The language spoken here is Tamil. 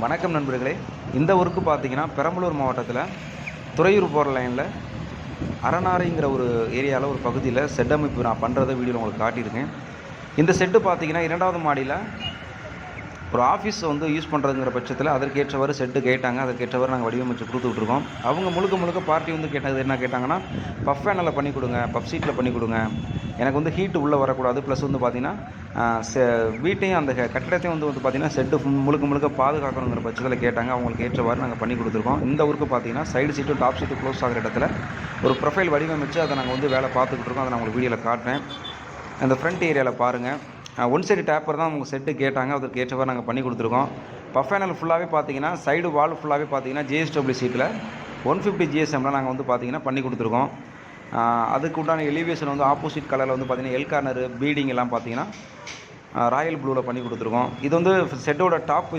வணக்கம் நண்பர்களே. இந்த ஊருக்கு பார்த்தீங்கன்னா பெரம்பலூர் மாவட்டத்தில் துறையூர் போகிற லைனில் அரணாரைங்கிற ஒரு ஏரியாவில் ஒரு பகுதியில் செட் அமைப்பு நான் பண்ணுறதை வீடியோவில் உங்களுக்கு காட்டியிருக்கேன். இந்த செட்டு பார்த்தீங்கன்னா 2வது மாடியில் ஒரு ஆஃபீஸ் யூஸ் பண்ணுறதுங்கிற பட்சத்தில் அதற்கேற்றவாறு செட்டு கேட்டாங்க. அதற்கேற்றவாறு நாங்கள் வடிவமைச்சு கொடுத்துட்ருக்கோம். அவங்க முழுக்க பார்ட்டி கேட்டது என்ன கேட்டாங்கன்னா, பஃப் ஃபேனில் பண்ணி கொடுங்க, பஃப் சீட்டில் பண்ணி கொடுங்க. எனக்கு ஹீட்டு உள்ளே வரக்கூடாது. ப்ளஸ் பார்த்தீங்கன்னா வீட்டையும் அந்த கட்டிடத்தையும் பார்த்தீங்கன்னா செட்டு முழுக்க பாதுகாக்கணுங்கிற பட்சத்தில் கேட்டாங்க. அவங்களுக்கு ஏற்றவாறு நாங்கள் பண்ணி கொடுத்துருக்கோம். இந்த ஊருக்கு பார்த்தீங்கன்னா சைடு சீட்டும் டாப் சீட்டும் க்ளோஸ் ஆகிற இடத்துல ஒரு ப்ரொஃபைல் வடிவமைச்சு அதை நாங்கள் வேலை பார்த்துக்கிட்டு இருக்கோம். அதை நான் உங்களுக்கு வீடியோவில் காட்டுறேன். அந்த ஃப்ரண்ட் ஏரியாவில் பாருங்கள். ஒன் சைடு டேப்பர் தான் அவங்க செட்டு கேட்டாங்க. அதற்கு ஏற்றவாறு நாங்கள் பண்ணி கொடுத்துருக்கோம். பஃப் ஃபேனல் ஃபுல்லாகவே பார்த்தீங்கன்னா சைடு வால் ஃபுல்லாகவே பார்த்தீங்கன்னா ஜேஎஸ்டபிள்யூ சீட்டில் 150 ஜிஎஸ்எம்மில் நாங்கள் பார்த்தீங்கன்னா பண்ணி கொடுத்துருக்கோம். அதுக்கு உண்டான எலிவேஷன் ஆப்போசிட் கலரில் பார்த்தீங்கன்னா எல் கார்னரு பீடிங் எல்லாம் பார்த்தீங்கன்னா ராயல் ப்ளூவில் பண்ணி கொடுத்துருக்கோம். இது செட்டோட டாப்